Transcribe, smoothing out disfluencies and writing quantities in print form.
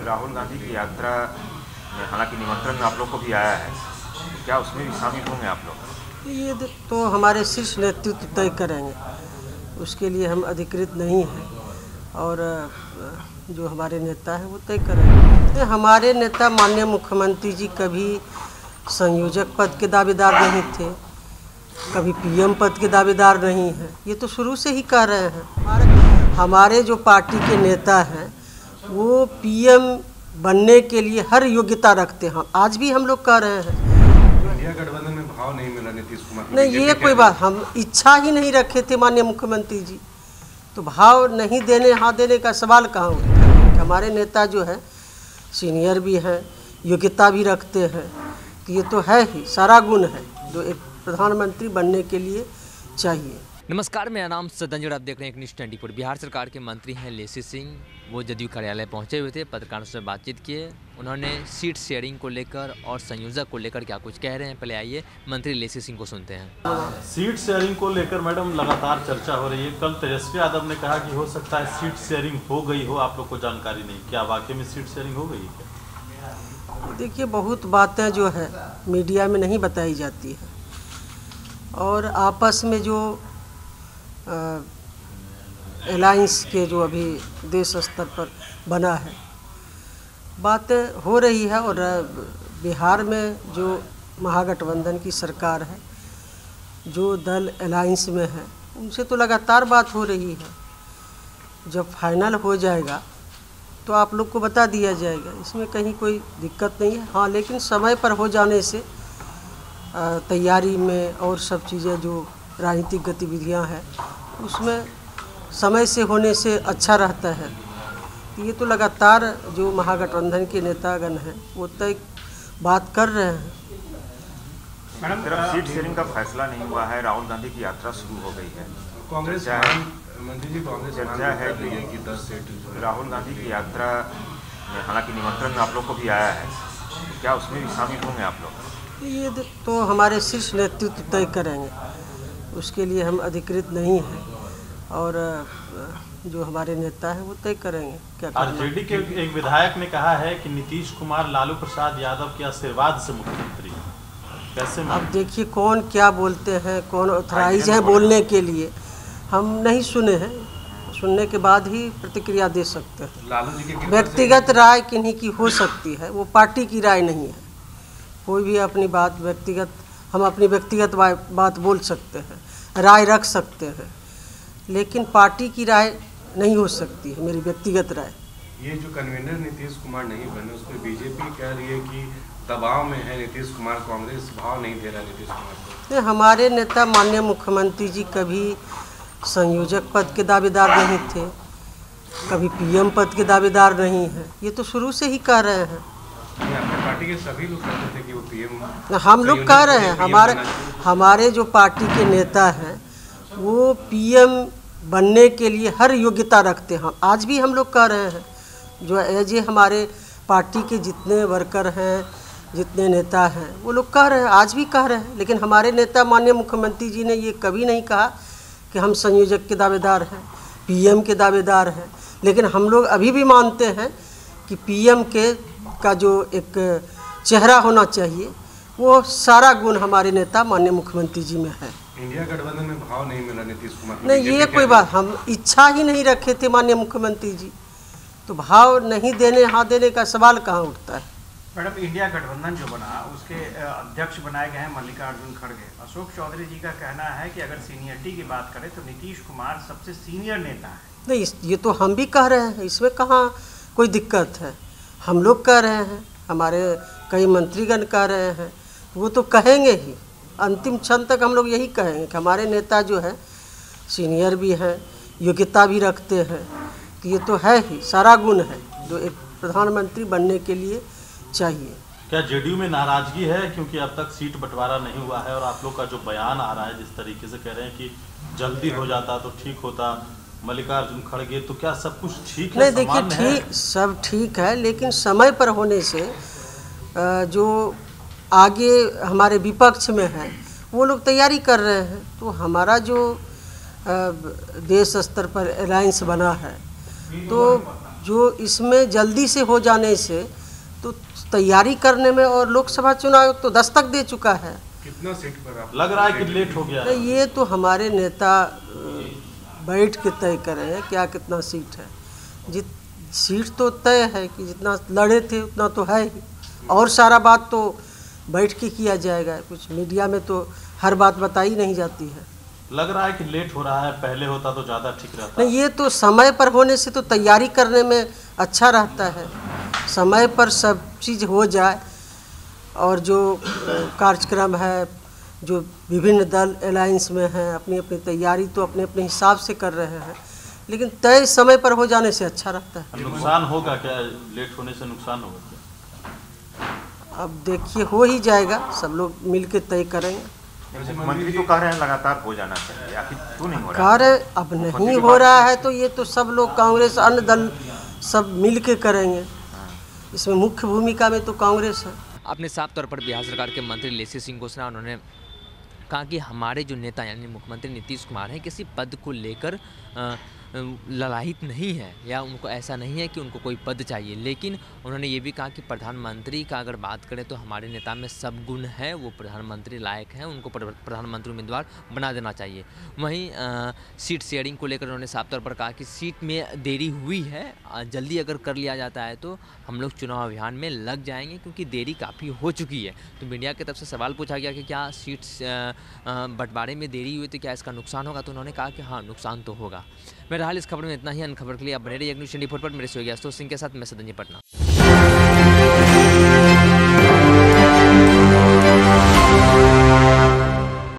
राहुल गांधी की यात्रा में हालांकि निमंत्रण आप लोग को भी आया है, क्या उसमें भी शामिल होंगे आप लोग? ये तो हमारे शीर्ष नेतृत्व तय करेंगे, उसके लिए हम अधिकृत नहीं हैं और जो हमारे नेता हैं वो तय करेंगे। हमारे नेता माननीय मुख्यमंत्री जी कभी संयोजक पद के दावेदार नहीं थे, कभी पीएम पद के दावेदार नहीं हैं, ये तो शुरू से ही कह रहे हैं। हमारे जो पार्टी के नेता हैं वो पीएम बनने के लिए हर योग्यता रखते हैं, आज भी हम लोग कह रहे हैं। इंडिया गठबंधन में भाव नहीं मिला नीतीश कुमार को? नहीं, ये कोई बात, हम इच्छा ही नहीं रखे थे माननीय मुख्यमंत्री जी, तो भाव नहीं देने हाँ देने का सवाल कहाँ होता है। हमारे नेता जो है सीनियर भी हैं, योग्यता भी रखते हैं, तो ये तो है ही, सारा गुण है जो एक प्रधानमंत्री बनने के लिए चाहिए। नमस्कार, मेरा नाम सदंजड़, आप देख रहे हैं एक न्यूज़ 24। बिहार सरकार के मंत्री हैं लेसी सिंह, वो जदयू कार्यालय पहुंचे हुए थे, पत्रकारों से बातचीत किए। उन्होंने सीट शेयरिंग को लेकर और संयोजक को लेकर क्या कुछ कह रहे हैं, पहले आइए मंत्री लेसी सिंह को सुनते हैं। सीट शेयरिंग को लेकर मैडम लगातार चर्चा हो रही है। कल तेजस्वी यादव ने कहा कि हो सकता है सीट शेयरिंग हो गई हो, आप लोग को जानकारी नहीं, क्या वाकई में सीट शेयरिंग हो गई है? देखिए, बहुत बातें जो है मीडिया में नहीं बताई जाती है और आपस में जो अलायंस के जो अभी देश स्तर पर बना है, बातें हो रही है और बिहार में जो महागठबंधन की सरकार है, जो दल अलायंस में है, उनसे तो लगातार बात हो रही है। जब फाइनल हो जाएगा तो आप लोग को बता दिया जाएगा, इसमें कहीं कोई दिक्कत नहीं है। हाँ, लेकिन समय पर हो जाने से तैयारी में और सब चीज़ें जो राजनीतिक गतिविधियां हैं उसमें समय से होने से अच्छा रहता है। ये तो लगातार जो महागठबंधन के नेतागण हैं वो तय बात कर रहे हैं। मैडम, सीट शेयरिंग का फैसला नहीं हुआ है, राहुल गांधी की यात्रा शुरू हो गई है। कांग्रेस मंत्री जी, कांग्रेस चर्चा है कि 10 सीट राहुल गांधी की यात्रा में हालांकि निमंत्रण आप लोग को भी आया है, क्या उसमें भी शामिल होंगे आप लोग? ये तो हमारे शीर्ष नेतृत्व तय करेंगे, उसके लिए हम अधिकृत नहीं हैं और जो हमारे नेता है वो तय करेंगे क्या करना। आरजेडी के एक विधायक ने कहा है कि नीतीश कुमार लालू प्रसाद यादव के आशीर्वाद से मुख्यमंत्री, कैसे? अब देखिए कौन क्या बोलते हैं, कौन ऑथराइज है बोलने के लिए, हम नहीं सुने हैं, सुनने के बाद ही प्रतिक्रिया दे सकते हैं। लालू जी के व्यक्तिगत राय किन्हीं की हो सकती है, वो पार्टी की राय नहीं है। कोई भी अपनी बात व्यक्तिगत, हम अपनी व्यक्तिगत बात बोल सकते हैं, राय रख सकते हैं, लेकिन पार्टी की राय नहीं हो सकती है, मेरी व्यक्तिगत राय। ये जो कन्वीनर नीतीश कुमार नहीं बने, उस पर बीजेपी कह रही है कि दबाव में है नीतीश कुमार, कांग्रेस भाव नहीं दे रहा नीतीश कुमार को। हमारे नेता माननीय मुख्यमंत्री जी कभी संयोजक पद के दावेदार नहीं थे, कभी पीएम पद के दावेदार नहीं हैं, ये तो शुरू से ही कह रहे हैं। अपने पार्टी के सभी लोग कहते थे कि वो पीएम, हम लोग कह रहे हैं, हमारे जो पार्टी के नेता हैं वो पीएम बनने के लिए हर योग्यता रखते हैं, आज भी हम लोग कह रहे हैं। जो एज हमारे पार्टी के जितने वर्कर हैं, जितने नेता हैं, वो लोग कह रहे हैं, आज भी कह रहे हैं। लेकिन हमारे नेता माननीय मुख्यमंत्री जी ने ये कभी नहीं कहा कि हम संयोजक के दावेदार हैं, पीएम के दावेदार हैं, लेकिन हम लोग अभी भी मानते हैं कि पीएम का जो एक चेहरा होना चाहिए, वो सारा गुण हमारे नेता माननीय मुख्यमंत्री जी में है। इंडिया गठबंधन में भाव नहीं मिला नीतीश कुमार को? नहीं, ये कोई बात, हम इच्छा ही नहीं रखे थे माननीय मुख्यमंत्री जी, तो भाव नहीं देने हाँ देने का सवाल कहाँ उठता है। मैडम, इंडिया गठबंधन जो बना उसके अध्यक्ष बनाए गए हैं मल्लिकार्जुन खड़गे। अशोक चौधरी जी का कहना है कि अगर सीनियरिटी की बात करें तो नीतीश कुमार सबसे सीनियर नेता है। नहीं, ये तो हम भी कह रहे हैं, इसमें कहाँ कोई दिक्कत है। हम लोग कह रहे हैं, हमारे कई मंत्रीगण कह रहे हैं, वो तो कहेंगे ही, अंतिम क्षण तक हम लोग यही कहेंगे कि हमारे नेता जो है सीनियर भी हैं, योग्यता भी रखते हैं, तो ये तो है ही, सारा गुण है जो एक प्रधानमंत्री बनने के लिए चाहिए। क्या जेडीयू में नाराजगी है क्योंकि अब तक सीट बंटवारा नहीं हुआ है, और आप लोग का जो बयान आ रहा है जिस तरीके से कह रहे हैं कि जल्दी हो जाता तो ठीक होता, मल्लिकार्जुन खड़गे, तो क्या सब कुछ ठीक है? नहीं, देखिए, ठीक, सब ठीक है, लेकिन समय पर होने से जो आगे हमारे विपक्ष में है वो लोग तैयारी कर रहे हैं, तो हमारा जो देश स्तर पर अलायंस बना है, तो जो इसमें जल्दी से हो जाने से तो तैयारी करने में, और लोकसभा चुनाव तो दस्तक दे चुका है। कितना सीट पर आप लग रहा है कि लेट हो गया है? ये तो हमारे नेता बैठ के तय करें हैं क्या कितना सीट है। सीट तो तय है कि जितना लड़े थे उतना तो है ही, और सारा बात तो बैठ के किया जाएगा। कुछ मीडिया में तो हर बात बताई नहीं जाती है। लग रहा है कि लेट हो रहा है, पहले होता तो ज़्यादा ठीक रहता। नहीं, ये तो समय पर होने से तो तैयारी करने में अच्छा रहता है। समय पर सब चीज़ हो जाए, और जो कार्यक्रम है, जो विभिन्न दल अलायंस में हैं, अपनी अपनी तैयारी तो अपने अपने हिसाब से कर रहे हैं, लेकिन तय समय पर हो जाने से अच्छा रहता है। नुकसान होगा क्या? लेट होने से नुकसान होगा क्या? अब देखिए, हो ही जाएगा, सब लोग मिल के तय करेंगे। मंत्री तो कह रहे हैं लगातार हो जाना चाहिए, आखिर क्यों नहीं हो रहा? कार्य अब नहीं हो रहा है तो ये तो सब लोग, कांग्रेस, अन्य दल सब मिल के करेंगे। इसमें मुख्य भूमिका में तो कांग्रेस है। अपने साफ तौर पर बिहार सरकार के मंत्री लेसी सिंह घोषणा उन्होंने कहा कि हमारे जो नेता यानी मुख्यमंत्री नीतीश कुमार हैं किसी पद को लेकर ललायित नहीं है, या उनको ऐसा नहीं है कि उनको कोई पद चाहिए। लेकिन उन्होंने ये भी कहा कि प्रधानमंत्री का अगर बात करें तो हमारे नेता में सब गुण है, वो प्रधानमंत्री लायक हैं, उनको प्रधानमंत्री उम्मीदवार बना देना चाहिए। वहीं सीट शेयरिंग को लेकर उन्होंने साफ तौर पर कहा कि सीट में देरी हुई है, जल्दी अगर कर लिया जाता है तो हम लोग चुनाव अभियान में लग जाएंगे, क्योंकि देरी काफ़ी हो चुकी है। तो मीडिया की तरफ से सवाल पूछा गया कि क्या सीट बंटवारे में देरी हुई तो क्या इसका नुकसान होगा, तो उन्होंने कहा कि हाँ, नुकसान तो होगा। मेरा हाल इस खबर में इतना ही। अन्य खबर के लिए आप बने रहिए न्यूज़ 24 पर। मेरे सहयोगी आशुतोष सिंह के साथ मैं सदन जी, पटना।